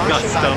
Gusto.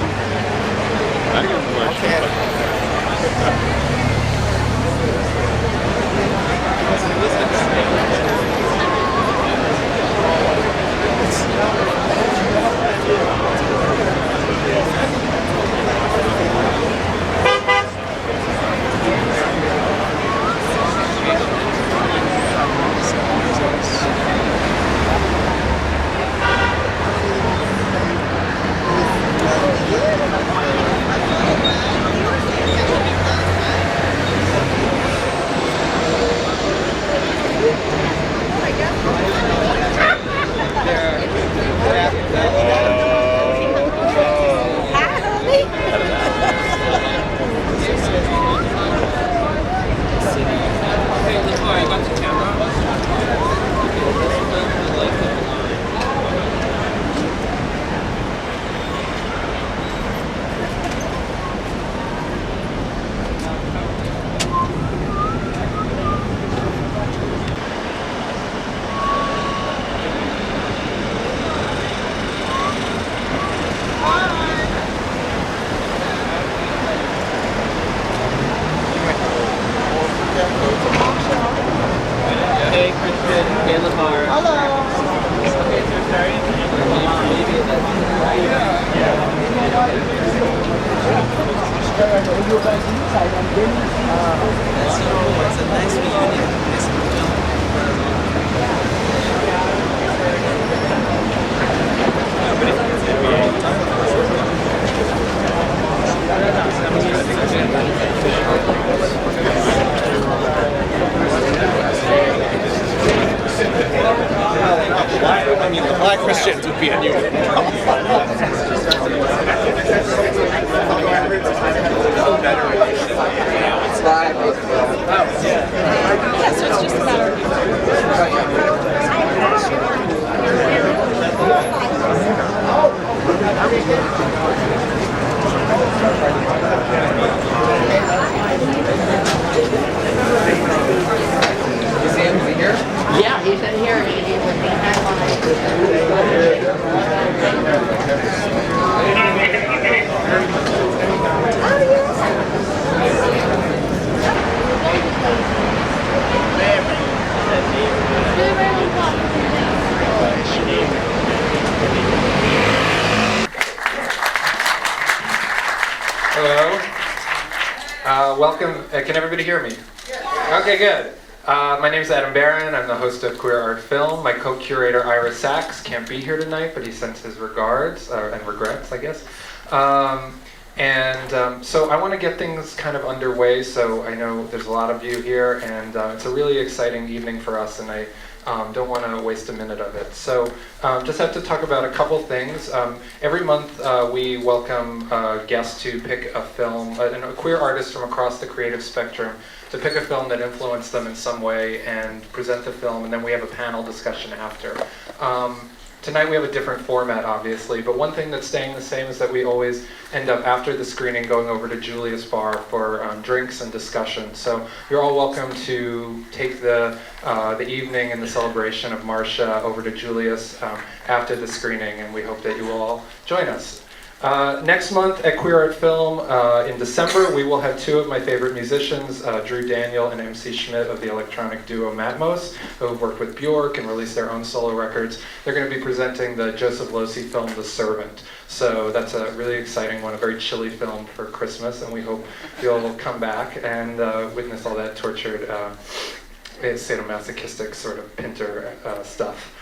I mean, the Black Christians would be a new. It's live. Yeah, so it's just a matter Is he in here? Yeah, he's in here. He was being Hello. Welcome. Can everybody hear me? Okay, good. My name is Adam Barron. I'm the host of Queer Art Film. My co-curator Ira Sachs can't be here tonight, but he sends his regards and regrets, I guess. So I want to get things kind of underway. So I know there's a lot of you here, and it's a really exciting evening for us, and I don't want to waste a minute of it. So just have to talk about a couple things. Every month we welcome guests to pick a film, a queer artist from across the creative spectrum, to pick a film that influenced them in some way and present the film, and then we have a panel discussion after. Tonight we have a different format, obviously, but one thing that's staying the same is that we always end up, after the screening, going over to Julia's bar for drinks and discussion. So you're all welcome to take the evening and the celebration of Marsha over to Julia's after the screening, and we hope that you will all join us. Next month at Queer Art Film in December, we will have two of my favorite musicians, Drew Daniel and MC Schmidt of the electronic duo Matmos, who have worked with Bjork and released their own solo records. They're going to be presenting the Joseph Losey film, The Servant. So that's a really exciting one, a very chilly film for Christmas, and we hope you'll come back and witness all that tortured, sadomasochistic sort of Pinter stuff.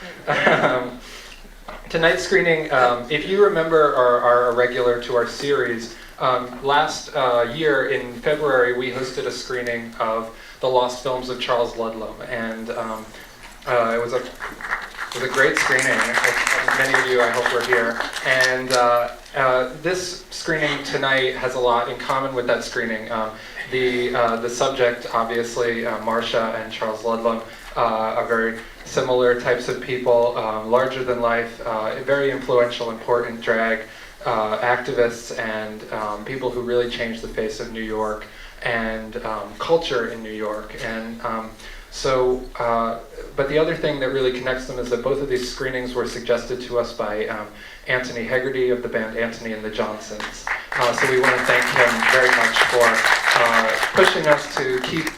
Tonight's screening, if you remember, are a regular to our series. Last year in February, we hosted a screening of The Lost Films of Charles Ludlam, and it was a great screening. Many of you, I hope, were here. And this screening tonight has a lot in common with that screening. The subject, obviously, Marsha and Charles Ludlam, are very similar types of people, larger than life, very influential, important drag activists and people who really changed the face of New York and culture in New York. And but the other thing that really connects them is that both of these screenings were suggested to us by Anthony Hegarty of the band Anthony and the Johnsons. So we want to thank him very much for pushing us to keep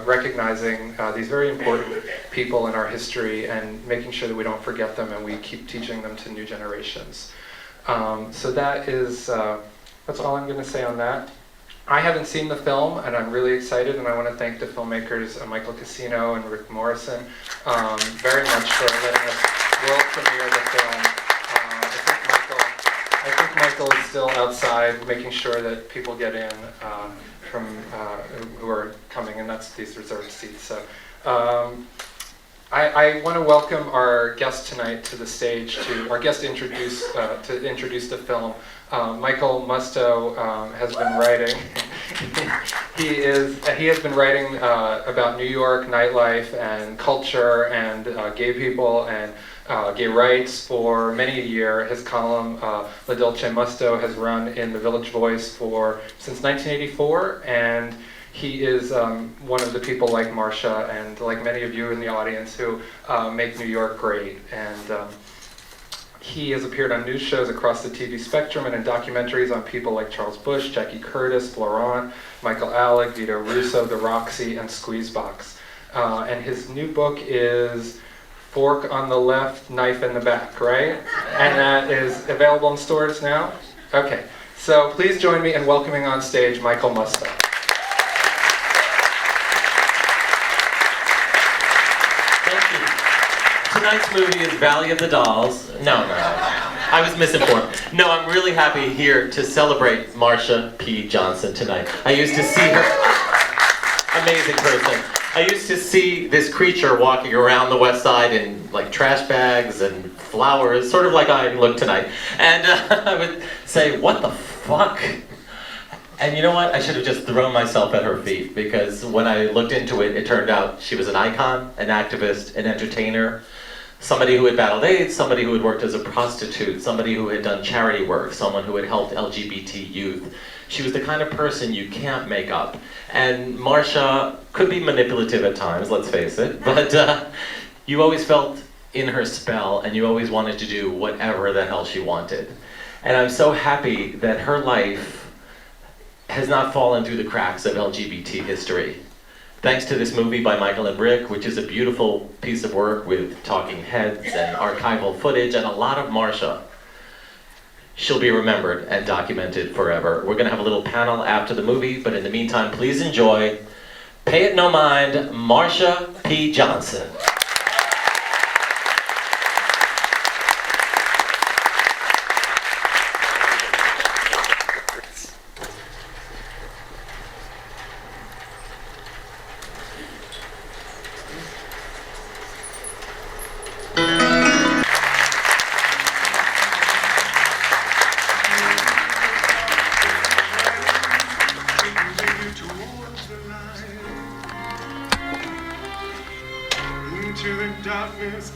recognizing these very important people in our history and making sure that we don't forget them and we keep teaching them to new generations. So that's all I'm going to say on that. I haven't seen the film, and I'm really excited, and I want to thank the filmmakers, Michael Kasino and Rick Morrison, very much for letting us world premiere the film. I think Michael is still outside making sure that people get in from who are coming, and that's these reserved seats. So I want to welcome our guest tonight to the stage, our guest to introduce the film. Michael Musto has been writing. He has been writing about New York nightlife and culture and gay people and gay rights for many a year. His column, La Dolce Musto, has run in the Village Voice since 1984, and he is one of the people like Marsha and like many of you in the audience who make New York great. And he has appeared on news shows across the TV spectrum and in documentaries on people like Charles Bush, Jackie Curtis, Florent, Michael Alec, Vito Russo, The Roxy, and Squeezebox. And his new book is Fork on the Left, Knife in the Back, right? And that is available in stores now? Okay, so please join me in welcoming on stage Michael Musto. Tonight's movie is Valley of the Dolls. No, I was misinformed. No, I'm really happy here to celebrate Marsha P. Johnson tonight. I used to see her, amazing person. I used to see this creature walking around the West Side in like trash bags and flowers, sort of like I look tonight. And I would say, what the fuck? And you know what? I should have just thrown myself at her feet, because when I looked into it, it turned out she was an icon, an activist, an entertainer, somebody who had battled AIDS, somebody who had worked as a prostitute, somebody who had done charity work, someone who had helped LGBT youth. She was the kind of person you can't make up. And Marsha could be manipulative at times, let's face it, but you always felt in her spell, and you always wanted to do whatever the hell she wanted. And I'm so happy that her life has not fallen through the cracks of LGBT history. Thanks to this movie by Michael and Rick, which is a beautiful piece of work with talking heads and archival footage and a lot of Marsha, she'll be remembered and documented forever. We're going to have a little panel after the movie, but in the meantime, please enjoy, pay it no mind, Marsha P. Johnson.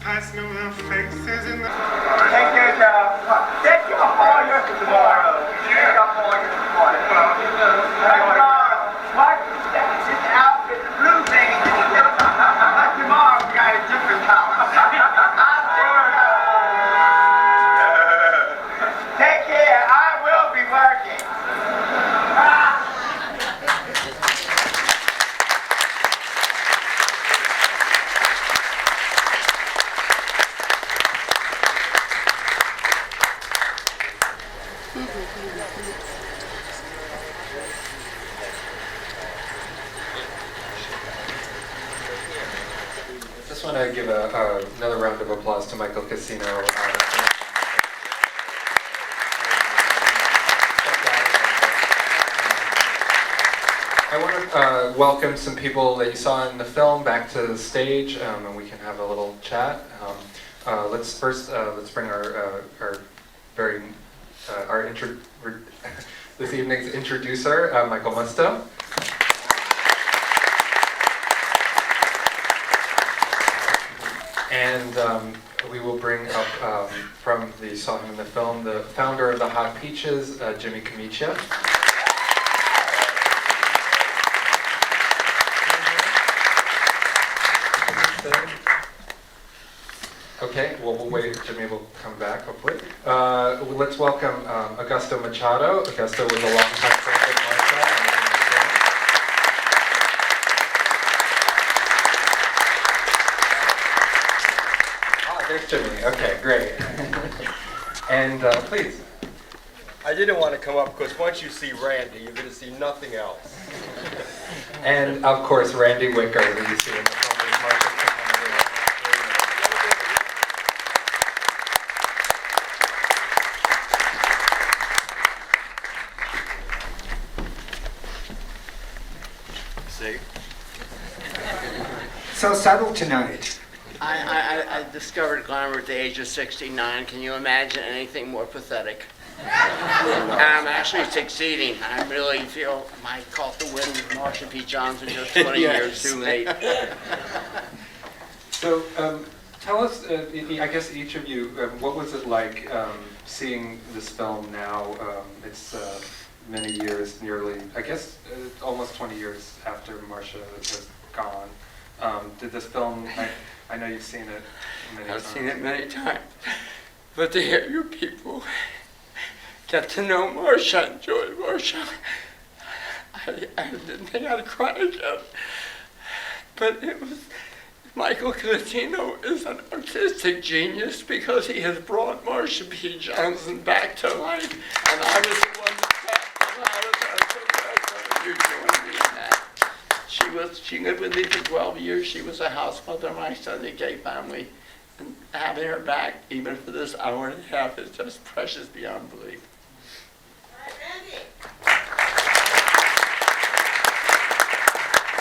Past no faces in the... Take your tomorrow. Take your what? It's out with the blue thing. Tomorrow we got a different color. Take care. I will be working. I just want to give another round of applause to Michael Kasino. I want to welcome some people that you saw in the film back to the stage, and we can have a little chat. Let's bring this evening's introducer, Michael Musto. And we will bring up from the Saw Him in the Film, the founder of the Hot Peaches, Jimmy Camicia. Okay, well, we'll wait. Jimmy will come back, hopefully. Let's welcome Augusto Machado. Augusto was a long-time friend of Marsha. There's Jimmy. Okay, great. And please. I didn't want to come up because once you see Randy, you're going to see nothing else. And of course, Randy Wicker, who you see in the film with Marsha P. See? So subtle tonight. I discovered glamour at the age of 69. Can you imagine anything more pathetic? And I'm actually succeeding. I really feel I caught the wind with Marsha P. Johnson just 20 years too late. So tell us, I guess each of you, what was it like seeing this film now? It's many years, nearly, I guess almost 20 years after Marsha was gone. Did this film, I know you've seen it many times. I've seen it many times. But to hear you people get to know Marsha, enjoy Marsha, I didn't think I'd cry again. But it was, Michael Kasino is an artistic genius because he has brought Marsha P. Johnson back to life. And I was the one that kept him out of that. So you joined me in that. She lived with me for 12 years. She was a house mother of my Sunday gay family. And having her back, even for this hour and a half, is just precious beyond belief.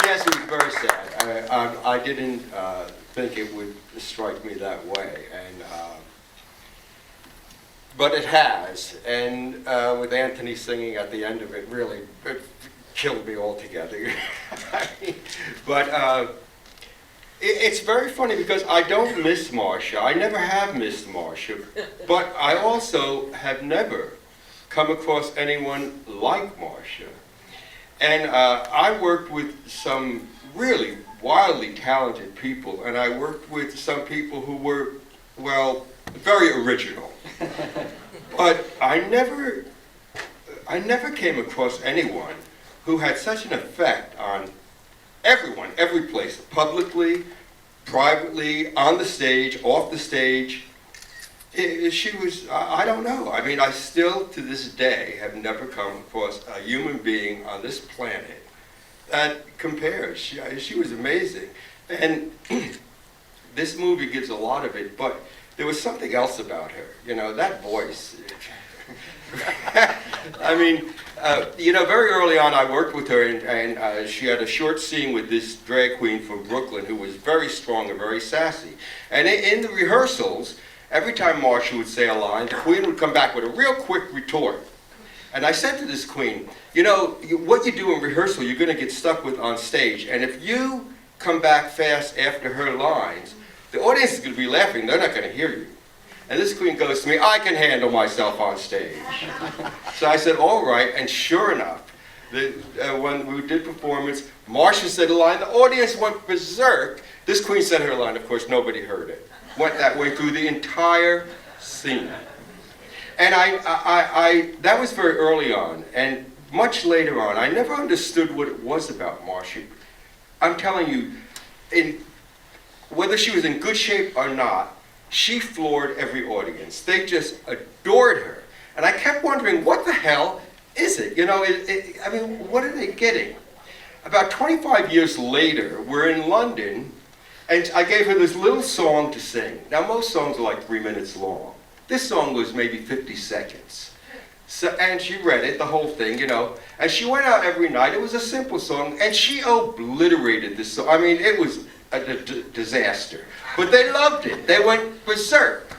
Yes, it was very sad. I didn't think it would strike me that way, and but it has. And with Anthony singing at the end of it, really, it killed me altogether. But it's very funny because I don't miss Marsha. I never have missed Marsha, but I also have never come across anyone like Marsha. And I worked with some really wildly talented people, and I worked with some people who were, well, very original. But I never came across anyone who had such an effect on everyone, every place, publicly, privately, on the stage, off the stage. She was, I don't know. I mean, I still, to this day, have never come across a human being on this planet that compares. She was amazing. And this movie gives a lot of it, but there was something else about her. You know, that voice. I mean, you know, very early on I worked with her, and she had a short scene with this drag queen from Brooklyn who was very strong and very sassy. And in the rehearsals, every time Marsha would say a line, the queen would come back with a real quick retort. And I said to this queen, you know, what you do in rehearsal, you're going to get stuck with on stage. And if you come back fast after her lines, the audience is going to be laughing. They're not going to hear you. And this queen goes to me, I can handle myself on stage. So I said, all right. And sure enough, when we did performance, Marsha said a line. The audience went berserk. This queen said her line. Of course, nobody heard it. Went that way through the entire scene. And that was very early on. And much later on, I never understood what it was about Marsha. I'm telling you, whether she was in good shape or not, she floored every audience. They just adored her. And I kept wondering, what the hell is it? You know, I mean, what are they getting? About 25 years later, we're in London, and I gave her this little song to sing. Now, most songs are like 3 minutes long. This song was maybe 50 seconds. So, and she read it, the whole thing, you know. And she went out every night. It was a simple song, and she obliterated this song. I mean, it was a disaster. But they loved it. They went berserk.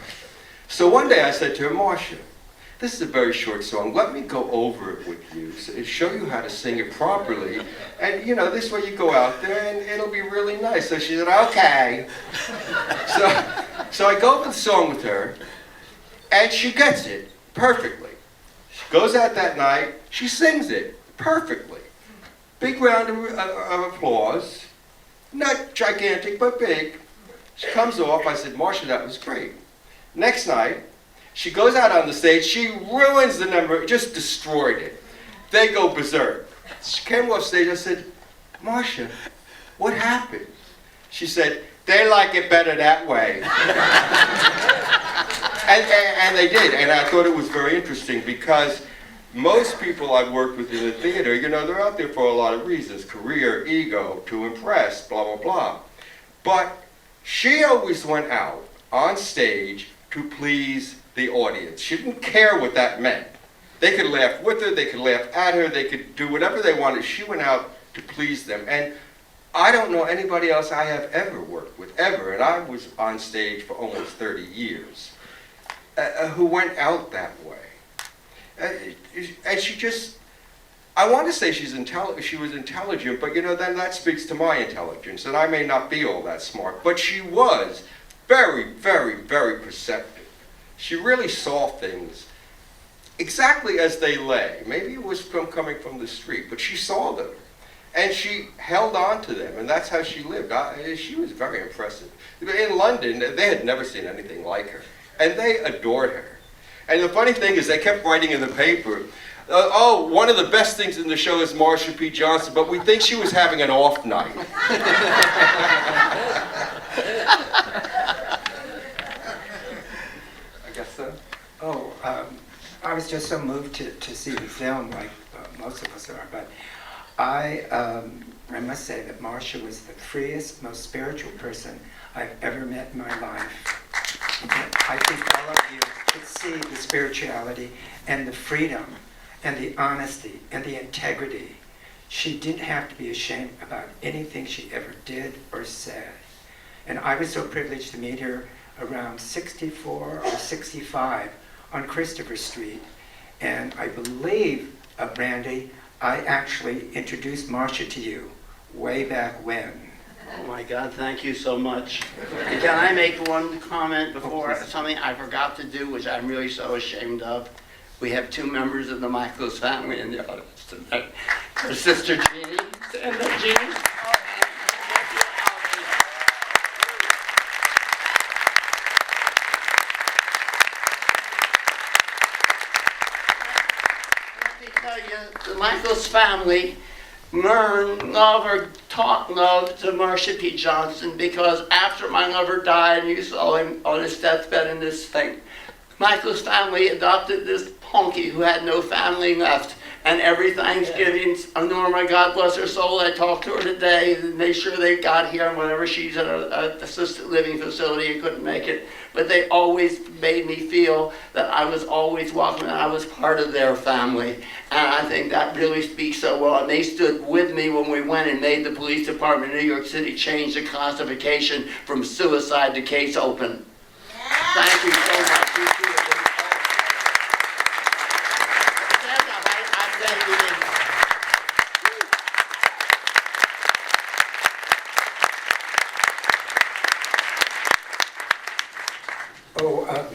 So one day I said to her, Marsha, this is a very short song. Let me go over it with you, so show you how to sing it properly. And, you know, this way you go out there and it'll be really nice. So she said, okay. So I go over the song with her, and she gets it perfectly. She goes out that night, she sings it perfectly. Big round of applause. Not gigantic, but big. She comes off. I said, Marsha, that was great. Next night, she goes out on the stage. She ruins the number, just destroyed it. They go berserk. She came off stage. I said, Marsha, what happened? She said, they like it better that way. and they did. And I thought it was very interesting because most people I've worked with in the theater, you know, they're out there for a lot of reasons. Career, ego, to impress, blah, blah, blah. But she always went out on stage to please the audience. She didn't care what that meant. They could laugh with her, they could laugh at her, they could do whatever they wanted. She went out to please them. And I don't know anybody else I have ever worked with, ever, and I was on stage for almost 30 years, who went out that way. And she just, I want to say she was intelligent, but you know, then that speaks to my intelligence, and I may not be all that smart, but she was very, very, very perceptive. She really saw things exactly as they lay. Maybe it was coming from the street, but she saw them, and she held on to them, and that's how she lived. She was very impressive. In London, they had never seen anything like her, and they adored her. And the funny thing is, they kept writing in the paper, oh, one of the best things in the show is Marsha P. Johnson, but we think she was having an off night. I guess so. Oh, I was just so moved to see the film, like most of us are, but I must say that Marsha was the freest, most spiritual person I've ever met in my life. And I think all of you could see the spirituality and the freedom and the honesty and the integrity. She didn't have to be ashamed about anything she ever did or said. And I was so privileged to meet her around 64 or 65 on Christopher Street. And I believe, Brandy, I actually introduced Marsha to you way back when. Oh my God, thank you so much. And can I make one comment before something I forgot to do, which I'm really so ashamed of? We have two members of the Michaels family in the audience tonight. Her sister Jeannie. Stand up, Jeannie. Let me tell you, the Michaels family learn love or taught love to Marsha P. Johnson because after my lover died, and you saw him on his deathbed in this thing, Michael's family adopted this punky who had no family left. And every Thanksgiving, Norma, God bless her soul, I talked to her today and made sure they got here and whatever, she's at an assisted living facility and couldn't make it. But they always made me feel that I was always welcome and I was part of their family. And I think that really speaks so well. And they stood with me when we went and made the police department in New York City change the classification from suicide to case open. Thank you so much.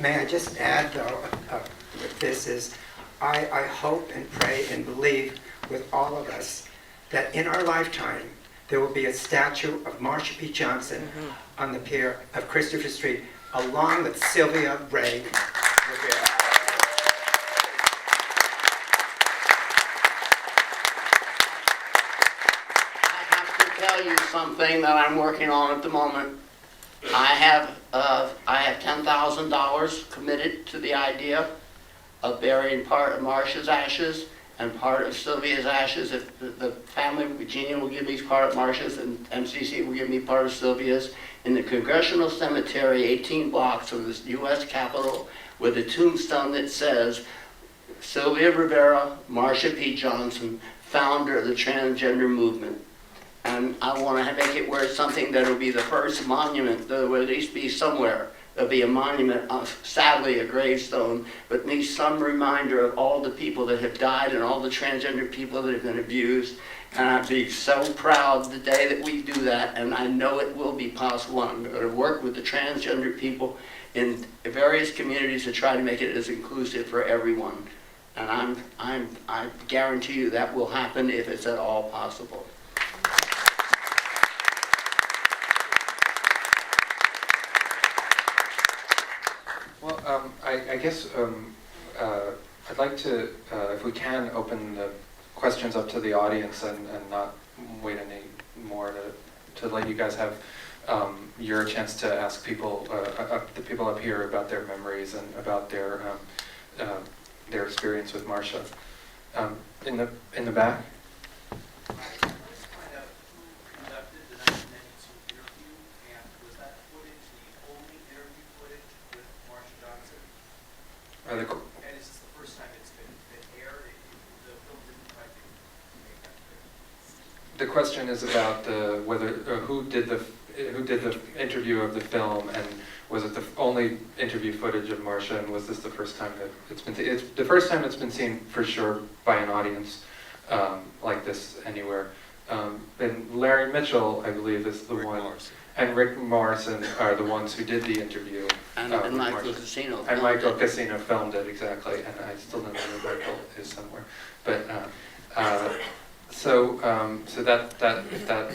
May I just add, though, with this is, I hope and pray and believe with all of us that in our lifetime there will be a statue of Marsha P. Johnson on the pier of Christopher Street, along with Sylvia Ray Rivera. I have to tell you something that I'm working on at the moment. I have $10,000 committed to the idea of burying part of Marsha's ashes and part of Sylvia's ashes. If the family, Virginia will give me part of Marsha's and MCC will give me part of Sylvia's, in the Congressional Cemetery, 18 blocks from the U.S. Capitol, with a tombstone that says, Sylvia Rivera, Marsha P. Johnson, founder of the transgender movement. And I want to make it where it's something that will be the first monument that will at least be somewhere There'll be a monument, sadly a gravestone, but at least some reminder of all the people that have died and all the transgender people that have been abused. And I'd be so proud the day that we do that, and I know it will be possible. I'm going to work with the transgender people in various communities to try to make it as inclusive for everyone. And I guarantee you that will happen if it's at all possible. Well, I guess I'd like to, if we can, open the questions up to the audience and not wait any more to let you guys have your chance to ask people, the people up here, about their memories and about their experience with Marsha. In the back. And is this the first time it's been aired? The film didn't try to make that clear. The question is about who did the interview of the film, and was it the only interview footage of Marsha, and was this the first time that it's been seen? It's the first time it's been seen for sure by an audience like this anywhere. And Larry Mitchell, I believe, is the one. Morrison. And Rick Morrison are the ones who did the interview. And Michael Kasino. And Michael Kasino filmed it, exactly. And I still don't know where Michael is somewhere. But so that if that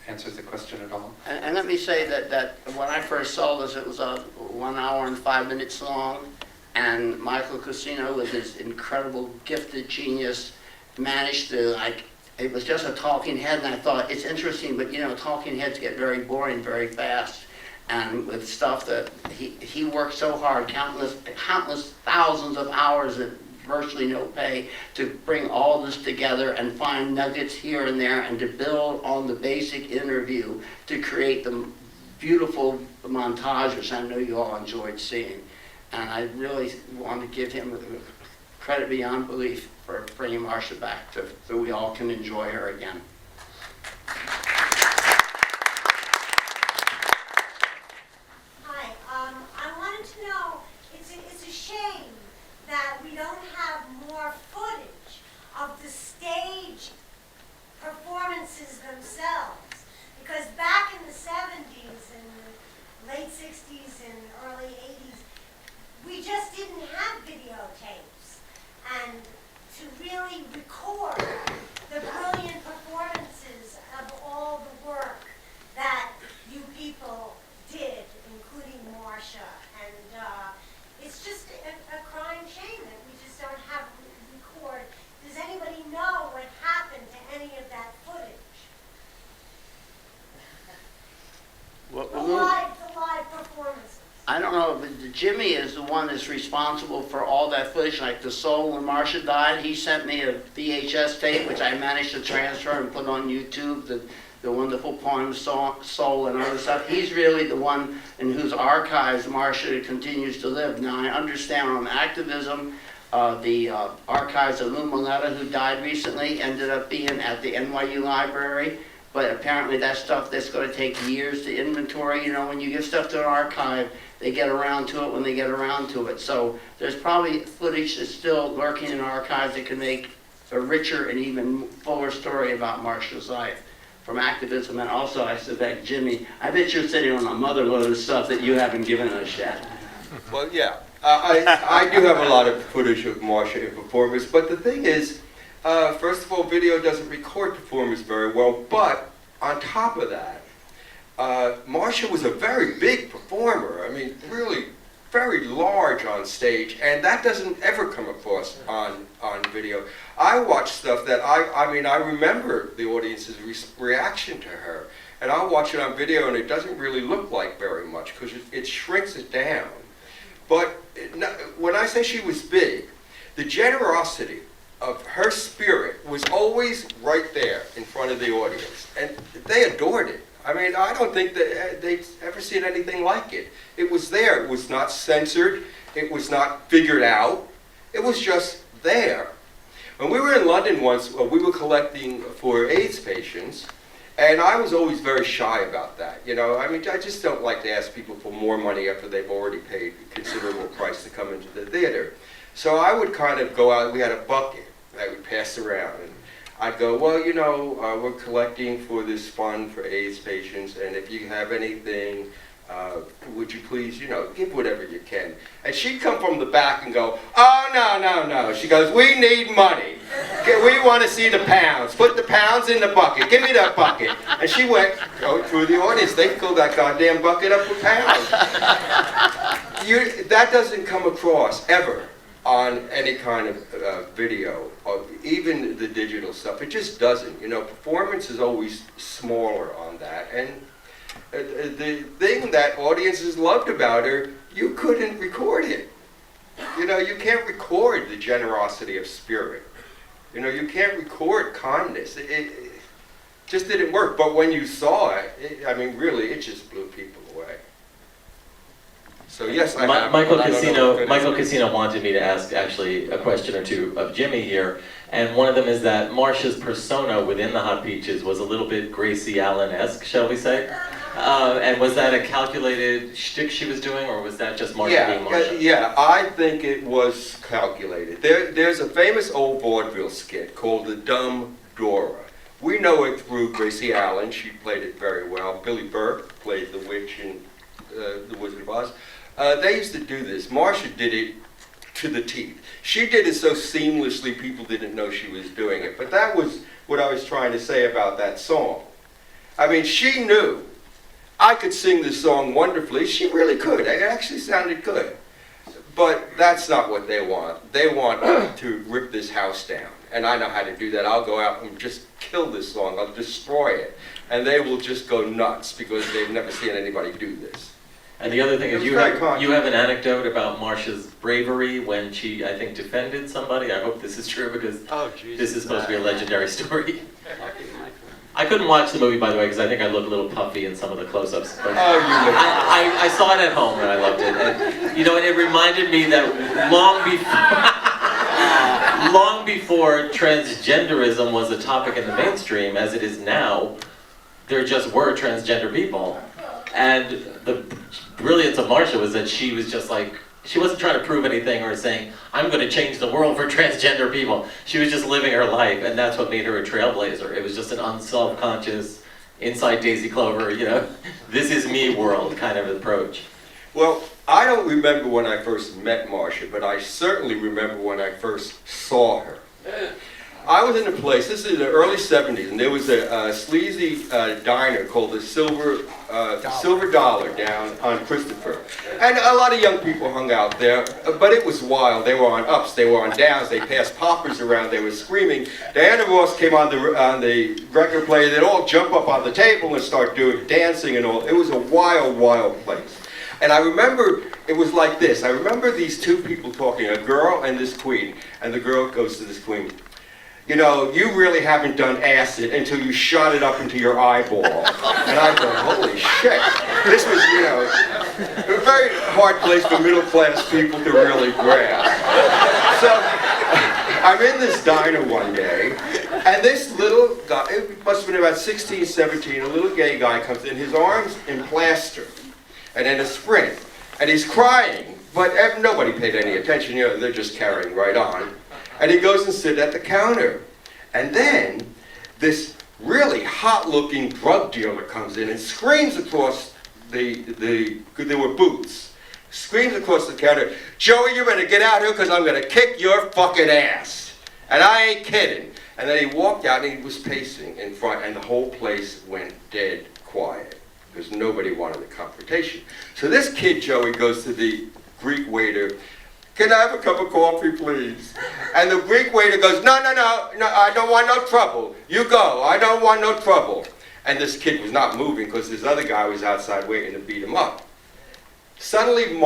answers the question at all. And let me say that when I first saw this, it was 1 hour and 5 minutes long, and Michael Kasino, with his incredible gifted genius, managed to, like, it was just a talking head, and I thought, it's interesting, but you know, talking heads get very boring very fast. And with stuff that he worked so hard, countless thousands of hours at virtually no pay, to bring all this together and find nuggets here and there, and to build on the basic interview to create the beautiful montages I know you all enjoyed seeing. And I really want to give him credit beyond belief for bringing Marsha back so we all can enjoy her again. Hi, I wanted to know, it's a shame that we don't have more footage of the stage performances themselves, because back in the 70s and the late 60s and early 80s, we just didn't have videotapes. And to really record the brilliant performances of all the work that you people did, including Marsha. And it's just a crying shame that we just don't have record. Does anybody know what happened to any of that footage? The live performances. I don't know, but Jimmy is the one that's responsible for all that footage. Like the Soul, when Marsha died, he sent me a VHS tape, which I managed to transfer and put on YouTube, the wonderful poem Soul and other stuff. He's really the one in whose archives Marsha continues to live. Now, I understand on activism, the archives of Lou Maletta, who died recently, ended up being at the NYU library. But apparently that's stuff that's going to take years to inventory. You know, when you give stuff to an archive, they get around to it when they get around to it. So there's probably footage that's still lurking in archives that can make a richer and even fuller story about Marsha's life from activism. And also, I suspect, Jimmy, I bet you're sitting on a mother load of stuff that you haven't given us yet. Well, yeah. I do have a lot of footage of Marsha in performance, but the thing is, first of all, video doesn't record performance very well, but on top of that, Marsha was a very big performer. I mean, really very large on stage, and that doesn't ever come across on video. I watch stuff that I mean, I remember the audience's reaction to her, and I'll watch it on video, and it doesn't really look like very much because it shrinks it down. But when I say she was big, the generosity of her spirit was always right there in front of the audience, and they adored it. I mean, I don't think that they'd ever seen anything like it. It was there. It was not censored. It was not figured out. It was just there. When we were in London once, we were collecting for AIDS patients, And I was always very shy about that, you know. I mean, I just don't like to ask people for more money after they've already paid a considerable price to come into the theater. So I would kind of go out, we had a bucket that we pass around, and I'd go, well, you know, we're collecting for this fund for AIDS patients, and if you have anything, would you please, you know, give whatever you can. And she'd come from the back and go, oh, no. She goes, we need money. We want to see the pounds. Put the pounds in the bucket. Give me that bucket. And she went through the audience. They filled that goddamn bucket up with pounds. That doesn't come across ever on any kind of video, or even the digital stuff. It just doesn't. You know, performance is always smaller on that. And the thing that audiences loved about her, you couldn't record it. You know, you can't record the generosity of spirit. You know, you can't record kindness. It just didn't work. But when you saw it, I mean, really, it just blew people away. So yes, I have. Michael Kasino wanted me to ask actually a question or two of Jimmy here, and one of them is that Marsha's persona within the Hot Peaches was a little bit Gracie Allen-esque, shall we say? And was that a calculated shtick she was doing, or was that just Marsha being Marsha? Yeah, I think it was calculated. There's a famous old vaudeville skit called The Dumb Dora. We know it through Gracie Allen. She played it very well. Billy Burke played the witch in The Wizard of Oz. They used to do this. Marsha did it to the teeth. She did it so seamlessly people didn't know she was doing it. But that was what I was trying to say about that song. I mean, she knew I could sing this song wonderfully. She really could. It actually sounded good. But that's not what they want. They want to rip this house down. And I know how to do that. I'll go out and just kill this song. I'll destroy it. And they will just go nuts because they've never seen anybody do this. And the other thing is you have an anecdote about Marsha's bravery when she, I think, defended somebody. I hope this is true because this is supposed to be a legendary story. I couldn't watch the movie, by the way, because I think I look a little puffy in some of the close-ups. But I saw it at home and I loved it. And, you know, and it reminded me that long before transgenderism was a topic in the mainstream, as it is now, there just were transgender people. And the brilliance of Marsha was that she was just like, she wasn't trying to prove anything or saying, I'm going to change the world for transgender people. She was just living her life, and that's what made her a trailblazer. It was just an unself-conscious, inside Daisy Clover, you know, this is me world kind of approach. Well, I don't remember when I first met Marsha, but I certainly remember when I first saw her. I was in a place, this is in the early 70s, and there was a sleazy diner called the Silver Dollar down on Christopher. And a lot of young people hung out there, but it was wild. They were on ups, they were on downs, they passed poppers around, they were screaming. Diana Ross came on the record player, they'd all jump up on the table and start doing dancing and all. It was a wild, wild place. And I remember it was like this. I remember these two people talking, a girl and this queen. And the girl goes to this queen, you know, you really haven't done acid until you shot it up into your eyeball. And I thought, holy shit. This was, you know, a very hard place for middle-class people to really grasp. So I'm in this diner one day, and this little guy, it must have been about 16, 17, a little gay guy comes in, his arms in plaster, and in a sprint, and he's crying, but nobody paid any attention, you know, they're just carrying right on. And he goes and sits at the counter. And then this really hot-looking drug dealer comes in and screams across there were booths, screams across the counter, Joey, you better get out here because I'm going to kick your fucking ass. And I ain't kidding. And then he walked out and he was pacing in front, and the whole place went dead quiet because nobody wanted the confrontation. So this kid, Joey, goes to the Greek waiter, can I have a cup of coffee, please? And the Greek waiter goes, no, I don't want no trouble. You go, I don't want no trouble. And this kid was not moving because this other guy was outside waiting to beat him up. Suddenly,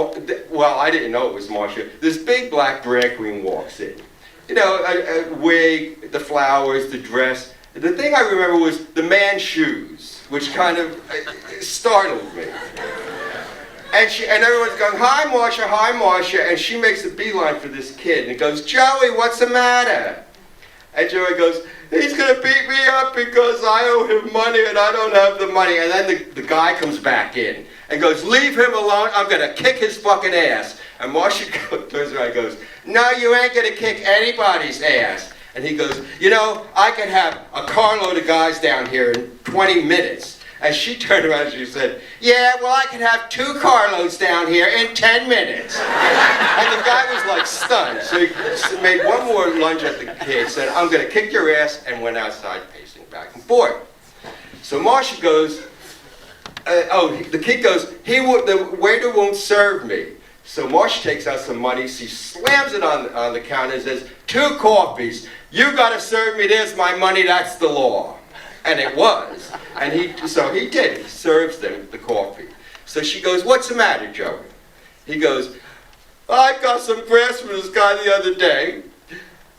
well, I didn't know it was Marsha, this big black drag queen walks in. You know, a wig, the flowers, the dress. The thing I remember was the man's shoes, which kind of startled me. And everyone's going, hi, Marsha, and she makes a beeline for this kid, and goes, Joey, what's the matter? And Joey goes, he's gonna beat me up because I owe him money and I don't have the money. And then the guy comes back in and goes, leave him alone, I'm gonna kick his fucking ass. And Marsha turns around and goes, no, you ain't gonna kick anybody's ass. And he goes, you know, I could have a carload of guys down here in 20 minutes. And she turned around and she said, yeah, well, I could have 2 carloads down here in 10 minutes. And the guy was like stunned. So he made one more lunge at the kid, said, I'm going to kick your ass, and went outside pacing back and forth. So Marsha goes, the kid goes, the waiter won't serve me. So Marsha takes out some money, she slams it on the counter and says, 2 coffees. You got to serve me this, my money, that's the law. And it was. And so he did. He serves them the coffee. So she goes, what's the matter, Joey? He goes, I got some grass from this guy the other day,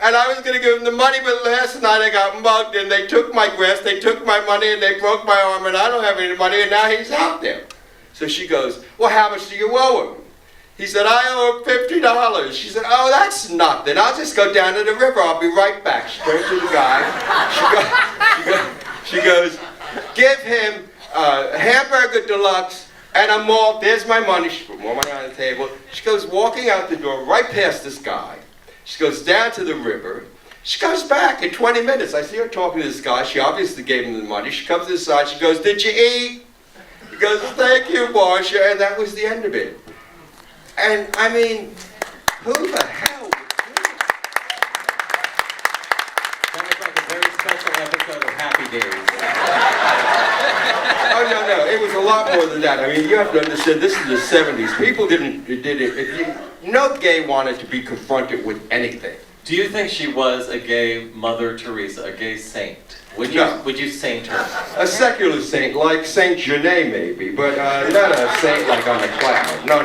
and I was going to give him the money, but last night I got mugged, and they took my grass, they took my money, and they broke my arm, and I don't have any money, and now he's out there. So she goes, well, how much do you owe him? He said, I owe him $50. She said, oh, that's nothing. I'll just go down to the river. I'll be right back. She turns to the guy. She goes, give him a hamburger deluxe and a malt. There's my money. She put more money on the table. She goes walking out the door right past this guy. She goes down to the river. She comes back in 20 minutes. I see her talking to this guy. She obviously gave him the money. She comes to the side. She goes, did you eat? He goes, thank you, Marsha. And that was the end of it. And, I mean, who the hell would do it? That was like a very special episode of Happy Days. Oh, no, it was a lot more than that. I mean, you have to understand, this is the 70s. People did it. No gay wanted to be confronted with anything. Do you think she was a gay Mother Teresa, a gay saint? Would you saint her? A secular saint, like Saint Genet maybe, but not a saint like on a cloud. No.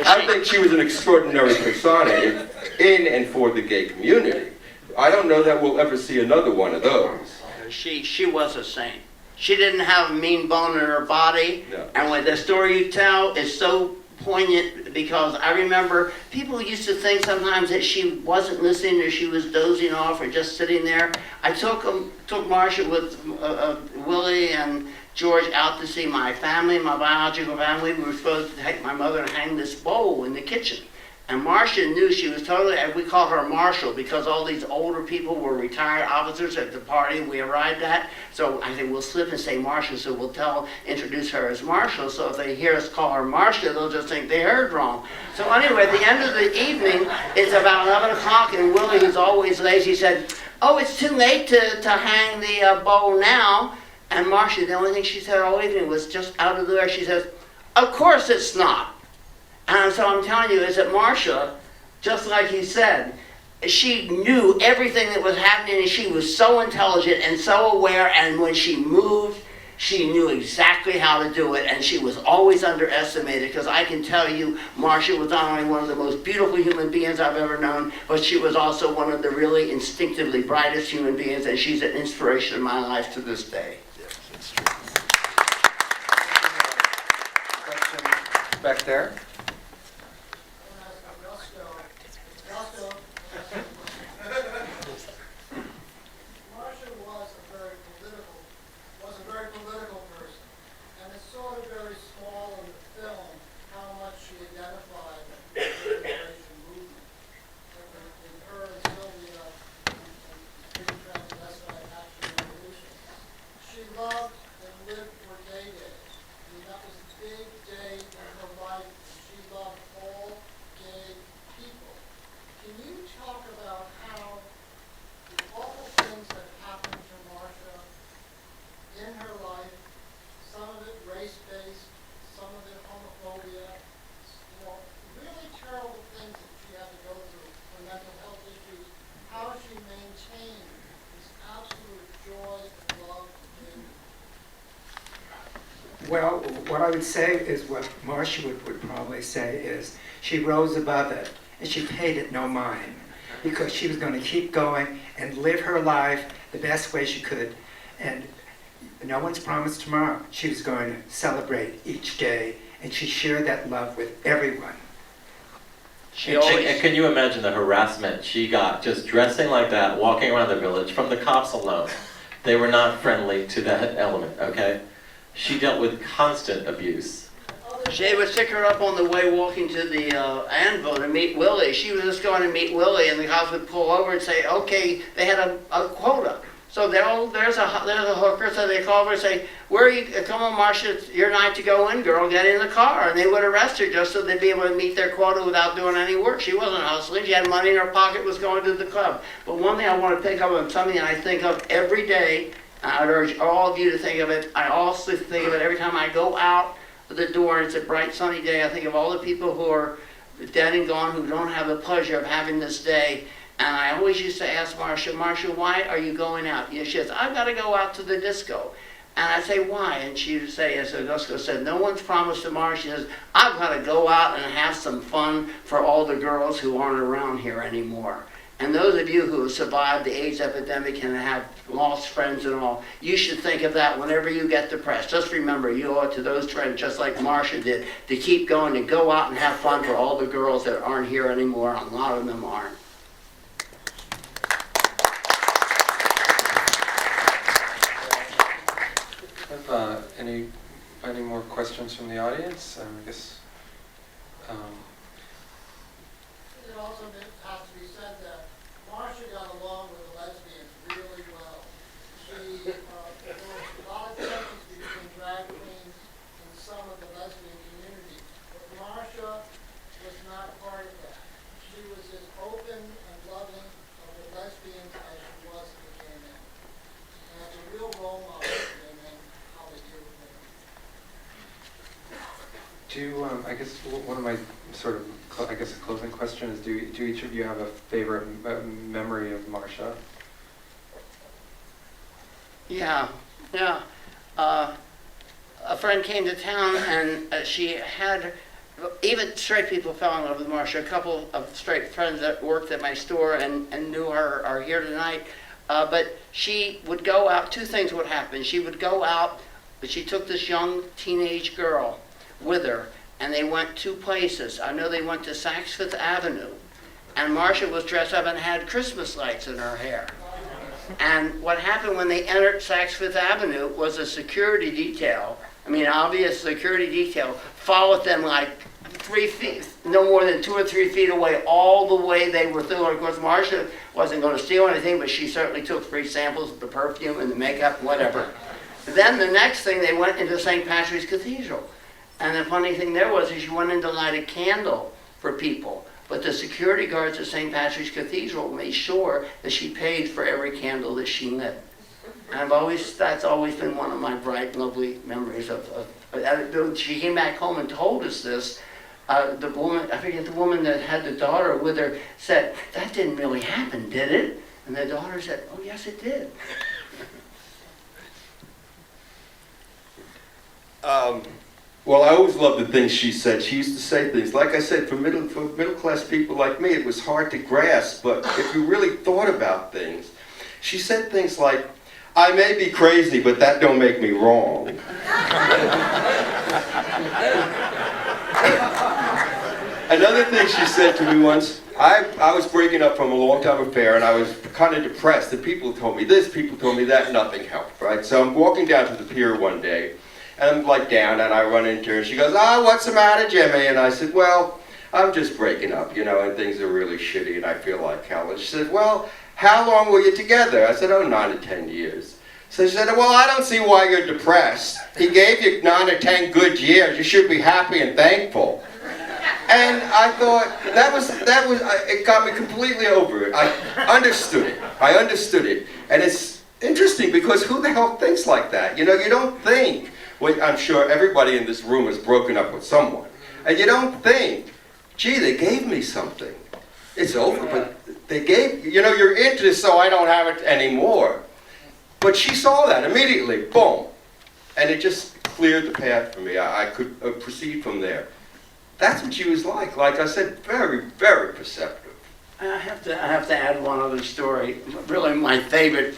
I think she was an extraordinary persona in and for the gay community. I don't know that we'll ever see another one of those. She was a saint. She didn't have a mean bone in her body. No. And when the story you tell is so poignant, because I remember people used to think sometimes that she wasn't listening or she was dozing off or just sitting there. I took Marsha with Willie and George out to see my family, my biological family. We were supposed to take my mother and hang this bowl in the kitchen. And Marsha knew she was totally, we called her Marshall because all these older people were retired officers at the party we arrived at. So I said, we'll slip and say Marsha, so we'll introduce her as Marshall. So if they hear us call her Marsha, they'll just think they heard wrong. So anyway, at the end of the evening, it's about 11 o'clock, and Willie, who's always lazy, said, oh, it's too late to hang the bowl now. And Marsha, the only thing she said all evening was just out of the air. She says, of course it's not. And so I'm telling you, is that Marsha, just like he said, she knew everything that was happening, and she was so intelligent and so aware, and when she moved, she knew exactly how to do it, and she was always underestimated, because I can tell you, Marsha was not only one of the most beautiful human beings I've ever known, but she was also one of the really instinctively brightest human beings, and she's an inspiration in my life to this day. Yes, that's true. Question back there. Well, what I would say is what Marsha would probably say is she rose above it and she paid it no mind because she was going to keep going and live her life the best way she could. And no one's promised tomorrow. She was going to celebrate each day, and she shared that love with everyone. She And always, can you imagine the harassment she got just dressing like that, walking around the village from the cops alone? They were not friendly to that element, okay? She dealt with constant abuse. She would stick her up on the way walking to the anvil to meet Willie. She was just going to meet Willie, and the cops would pull over and say, okay, they had a quota. So there's a hooker, so they call her and say, where are you, come on Marsha, it's your night to go in, girl, get in the car. And they would arrest her just so they'd be able to meet their quota without doing any work. She wasn't hustling, she had money in her pocket, was going to the club. But one thing I want to pick up on, something I think of every day, and I'd urge all of you to think of it, I also think of it every time I go out the door and it's a bright sunny day, I think of all the people who are dead and gone who don't have the pleasure of having this day. And I always used to ask Marsha, why are you going out? She says, I've got to go out to the disco. And I say, why? And she would say, as the disco said, no one's promised tomorrow. She says, I've got to go out and have some fun for all the girls who aren't around here anymore. And those of you who have survived the AIDS epidemic and have lost friends and all, you should think of that whenever you get depressed. Just remember, you owe it to those friends, just like Marsha did, to keep going, to go out and have fun for all the girls that aren't here anymore. A lot of them aren't. Any more questions from the audience? I guess. It also has to be said that Marsha got along with the lesbians really well. There was a lot of tensions between drag queens and some of the lesbian community, but Marsha was not part of that. She was as open and loving of the lesbians as she was of the gay men. And as a real role model for gay men, how they deal with women. I guess one of my sort of, a closing question is, do each of you have a favorite memory of Marsha? Yeah. A friend came to town and she had, even straight people fell in love with Marsha. A couple of straight friends that worked at my store and knew her are here tonight. But she would go out, two things would happen. She would go out, but she took this young teenage girl with her, and they went two places. I know they went to Saks Fifth Avenue, and Marsha was dressed up and had Christmas lights in her hair. And what happened when they entered Saks Fifth Avenue was a security detail, obvious security detail, followed them like 3 feet, no more than 2 or 3 feet away, all the way they were through. And of course, Marsha wasn't going to steal anything, but she certainly took free samples of the perfume and the makeup, whatever. Then the next thing, they went into St. Patrick's Cathedral. And the funny thing there was, is she went in to light a candle for people. But the security guards at St. Patrick's Cathedral made sure that she paid for every candle that she lit. And that's always been one of my bright, lovely memories of she came back home and told us this. The woman, I forget the woman that had the daughter with her, said, that didn't really happen, did it? And the daughter said, oh yes it did. Well, I always loved the things she said. She used to say things, like I said, for middle class people like me, it was hard to grasp, but if you really thought about things, she said things like, I may be crazy, but that don't make me wrong. Another thing she said to me once, I was breaking up from a long-time affair, and I was kind of depressed, and people told me this, people told me that, nothing helped, right? So I'm walking down to the pier one day, and I'm like down, and I run into her, and she goes, what's the matter, Jimmy? And I said, well, I'm just breaking up, and things are really shitty, and I feel like hell. And she said, well, how long were you together? I said, 9 to 10 years. So she said, well, I don't see why you're depressed. He gave you 9 or 10 good years. You should be happy and thankful. And I thought, it got me completely over it. I understood it. And it's interesting because who the hell thinks like that? You don't think. Well, I'm sure everybody in this room has broken up with someone. And you don't think, gee, they gave me something. It's over, but they gave, you're into this, so I don't have it anymore. But she saw that immediately, boom. And it just cleared the path for me. I could proceed from there. That's what she was like. Like I said, very, very perceptive. I have to add one other story. Really my favorite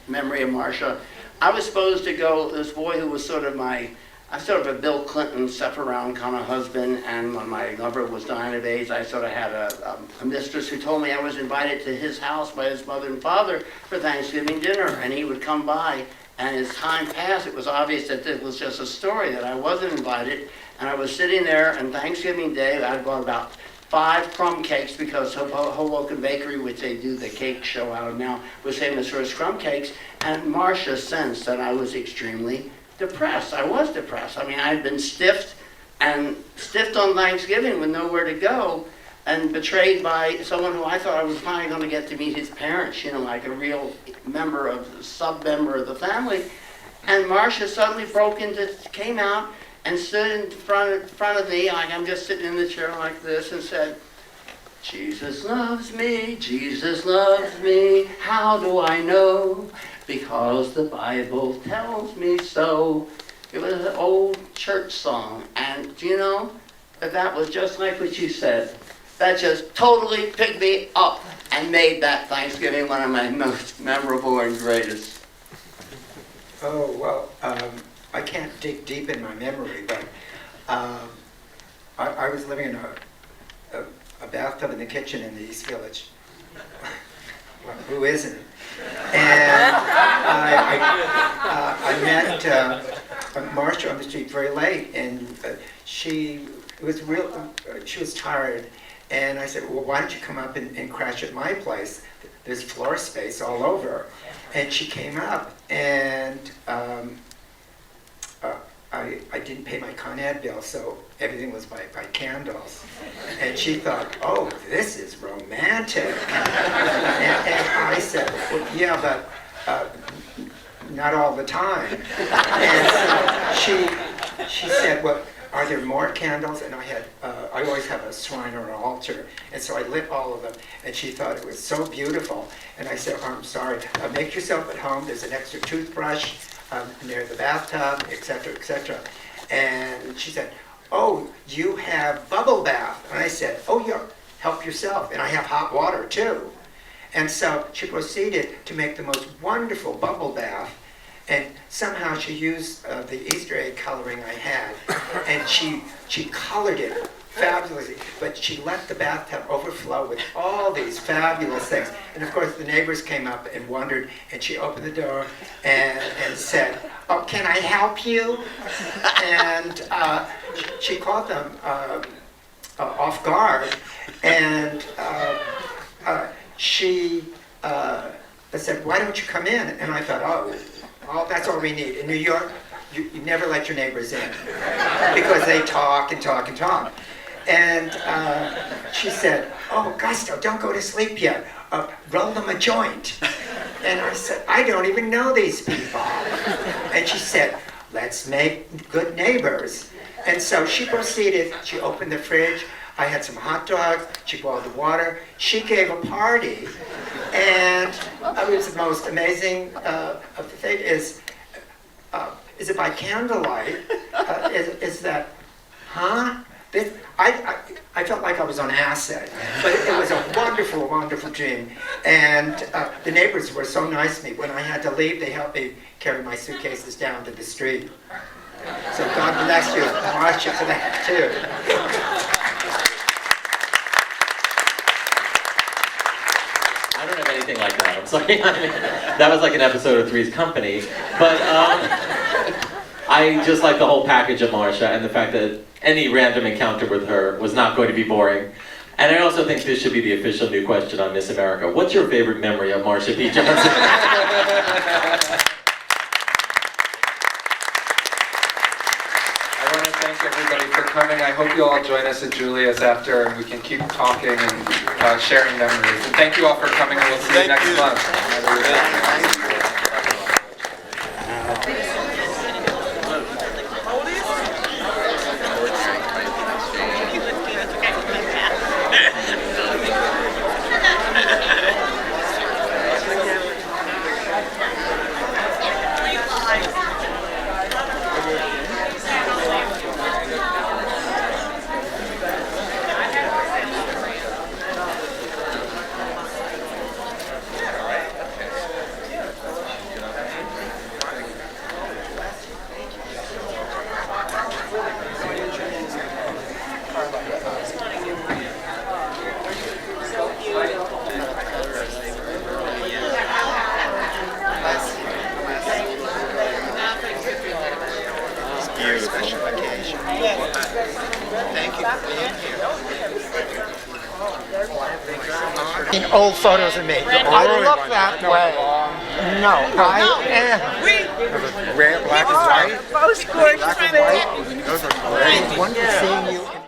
memory of Marsha. I was supposed to go, this boy who was sort of my I sort of a Bill Clinton stuff around kind of husband, and when my lover was dying of AIDS, I sort of had a mistress who told me I was invited to his house by his mother and father for Thanksgiving dinner, and he would come by, and as time passed, it was obvious that this was just a story, that I wasn't invited, and I was sitting there on Thanksgiving Day. I bought about 5 crumb cakes because Hoboken Bakery, which they do the cake show out of now, was famous for its crumb cakes, and Marsha sensed that I was extremely depressed. I was depressed. I mean, I had been stiffed on Thanksgiving with nowhere to go, and betrayed by someone who I thought I was finally going to get to meet his parents, you know, like a real sub-member of the family. And Marsha suddenly came out and stood in front of me, like I'm just sitting in the chair like this, and said, Jesus loves me, how do I know? Because the Bible tells me so. It was an old church song, and do you know, that was just like what you said. That just totally picked me up and made that Thanksgiving one of my most memorable and greatest. Oh, well, I can't dig deep in my memory, but I was living in a bathtub in the kitchen in the East Village. Well, who isn't? And I met Marsha on the street very late, and she was tired, and I said, well, why don't you come up and crash at my place? There's floor space all over. And she came up, and I didn't pay my Con Ed bill, so everything was by candles. And she thought, oh, this is romantic. And I said, well, yeah, but not all the time. And so she said, well, are there more candles? And I always have a shrine or an altar. And so I lit all of them. And she thought it was so beautiful. And I said, oh, I'm sorry. Make yourself at home. There's an extra toothbrush near the bathtub, etc., etc. And she said, oh, you have bubble bath. And I said, oh, yeah, help yourself. And I have hot water, too. And so she proceeded to make the most wonderful bubble bath. And somehow she used the Easter egg coloring I had, and she colored it fabulously, but she let the bathtub overflow with all these fabulous things. And of course the neighbors came up and wondered, and she opened the door and said, oh, can I help you? And she caught them off guard, and she said, why don't you come in? And I thought, oh, that's all we need. In New York, you never let your neighbors in because they talk and talk and talk. And she said, oh, Gusto, don't go to sleep yet. Roll them a joint. And I said, I don't even know these people. And she said, let's make good neighbors. And so she proceeded. She opened the fridge. I had some hot dogs. She boiled the water. She gave a party. And it was the most amazing thing is it by candlelight? Is that, huh? I felt like I was on acid, but it was a wonderful, wonderful dream. And the neighbors were so nice to me. When I had to leave, they helped me carry my suitcases down to the street. So God bless you, Marsha, for that too. I don't have anything like that. I'm sorry. I mean, that was like an episode of Three's Company. But I just like the whole package of Marsha and the fact that any random encounter with her was not going to be boring. And I also think this should be the official new question on Miss America. What's your favorite memory of Marsha P. Johnson? I want to thank everybody for coming. I hope you all join us at Julia's after, and we can keep talking and sharing memories. And thank you all for coming, and we'll see you next month. old photos of me. I look that way. No, red, black and white. Most gorgeous. Black and white. Those are great. It's wonderful seeing you.